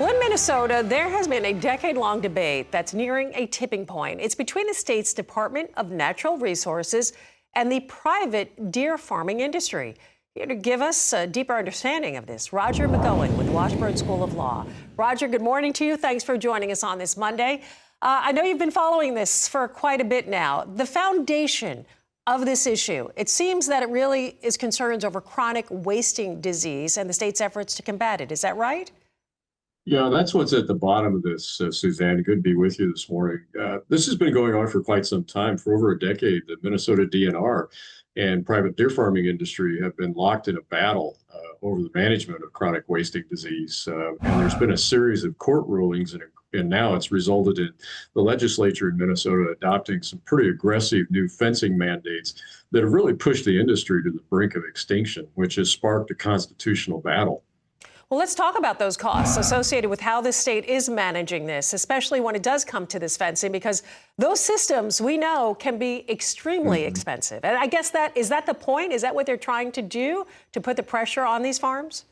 Well, in Minnesota, there has been a decade-long debate that's nearing a tipping point. It's between the state's Department of Natural Resources and the private deer farming industry. Here to give us a deeper understanding of this, Roger McEowen with Washburn School of Law. Roger, good morning to you. Thanks for joining us on this Monday. I know you've been following this for quite a bit now. The foundation of this issue, it seems that it really is concerns over chronic wasting disease and the state's efforts to combat it. Is that right? Yeah, that's what's at the bottom of this, Suzanne. Good to be with you this morning. This has been going on for quite some time. For over a decade, the Minnesota DNR and private deer farming industry have been locked in a battle over the management of chronic wasting disease. And there's been a series of court rulings, and now it's resulted in the legislature in Minnesota adopting some pretty aggressive new fencing mandates that have really pushed the industry to the brink of extinction, which has sparked a constitutional battle. Well, let's talk about those costs associated with how the state is managing this, especially when it does come to this fencing, because those systems we know can be extremely expensive. And I guess is that the point? Is that what they're trying to do to put the pressure on these farms?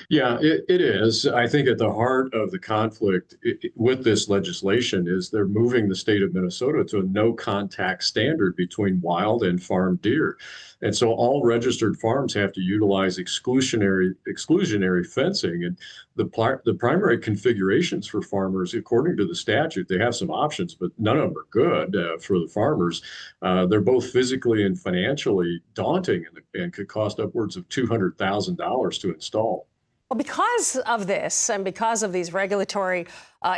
Yeah, it is. I think at the heart of the conflict with this legislation is they're moving the state of Minnesota to a no contact standard between wild and farm deer. And so all registered farms have to utilize exclusionary fencing. And the primary configurations for farmers, according to the statute, they have some options, but none of them are good for the farmers. They're both physically and financially daunting and could cost upwards of $200,000 to install. Well, because of this and because of these regulatory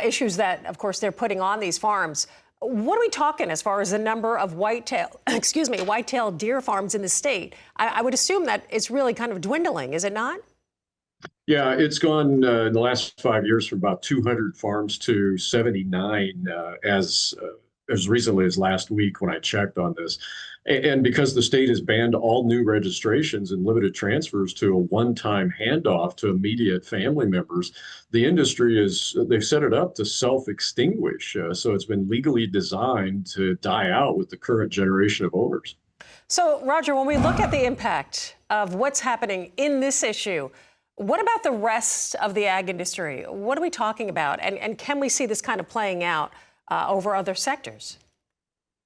issues that, of course, they're putting on these farms, what are we talking as far as the number of white-tailed deer farms in the state? I would assume that it's really kind of dwindling, is it not? Yeah, it's gone in the last 5 years from about 200 farms to 79 as recently as last week when I checked on this. And because the state has banned all new registrations and limited transfers to a one-time handoff to immediate family members, the industry they've set it up to self-extinguish. So it's been legally designed to die out with the current generation of owners. So, Roger, when we look at the impact of what's happening in this issue, what about the rest of the ag industry? What are we talking about? And can we see this kind of playing out over other sectors?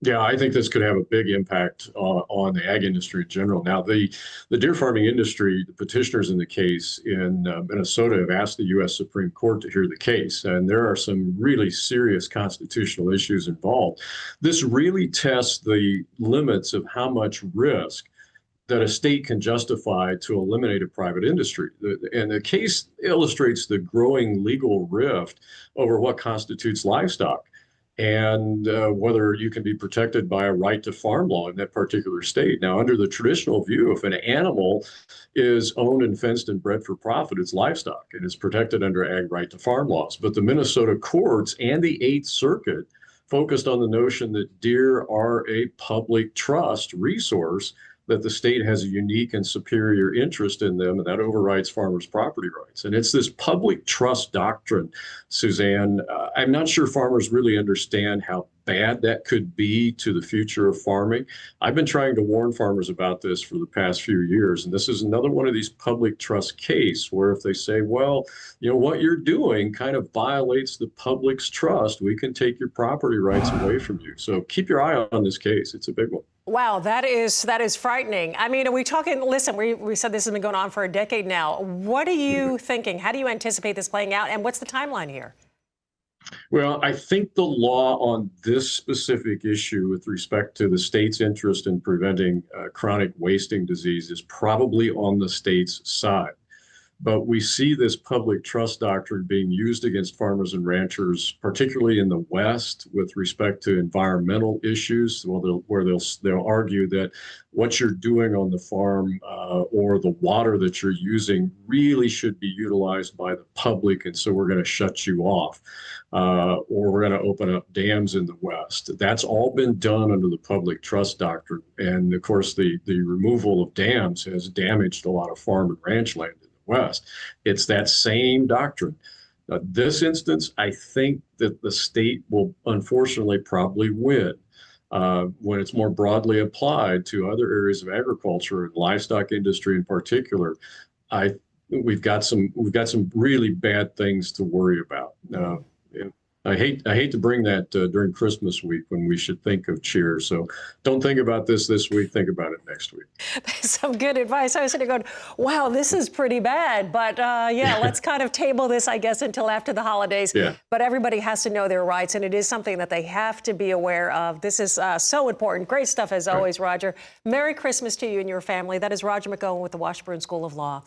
Yeah, I think this could have a big impact on the ag industry in general. Now, the deer farming industry, the petitioners in the case in Minnesota have asked the U.S. Supreme Court to hear the case, and there are some really serious constitutional issues involved. This really tests the limits of how much risk that a state can justify to eliminate a private industry. And the case illustrates the growing legal rift over what constitutes livestock and whether you can be protected by a right to farm law in that particular state. Now, under the traditional view, if an animal is owned and fenced and bred for profit, it's livestock and is protected under ag right to farm laws. But the Minnesota courts and the Eighth Circuit focused on the notion that deer are a public trust resource, that the state has a unique and superior interest in them, and that overrides farmers' property rights. And it's this public trust doctrine, Suzanne. I'm not sure farmers really understand how bad that could be to the future of farming. I've been trying to warn farmers about this for the past few years, and this is another one of these public trust cases where if they say, well, you know, what you're doing kind of violates the public's trust, we can take your property rights away from you. So keep your eye on this case. It's a big one. Wow, that is frightening. I mean, are we talking, listen, we said this has been going on for a decade now. What are you thinking? How do you anticipate this playing out? And what's the timeline here? Well, I think the law on this specific issue with respect to the state's interest in preventing chronic wasting disease is probably on the state's side. But we see this public trust doctrine being used against farmers and ranchers, particularly in the West, with respect to environmental issues, where they'll argue that what you're doing on the farm or the water that you're using really should be utilized by the public, and so we're going to shut you off, or we're going to open up dams in the West. That's all been done under the public trust doctrine, and of course, the removal of dams has damaged a lot of farm and ranch land West. It's that same doctrine. This instance, I think that the state will unfortunately probably win when it's more broadly applied to other areas of agriculture and livestock industry in particular. I we've got some really bad things to worry about. Yeah. I hate to bring that during Christmas week when we should think of cheer. So don't think about this week. Think about it next week. Some good advice. I was sitting going, wow, this is pretty bad. But yeah, let's kind of table this, I guess, until after the holidays. Yeah. But everybody has to know their rights, and it is something that they have to be aware of. This is so important. Great stuff as always, Roger. Merry Christmas to you and your family. That is Roger McEowen with the Washburn School of Law.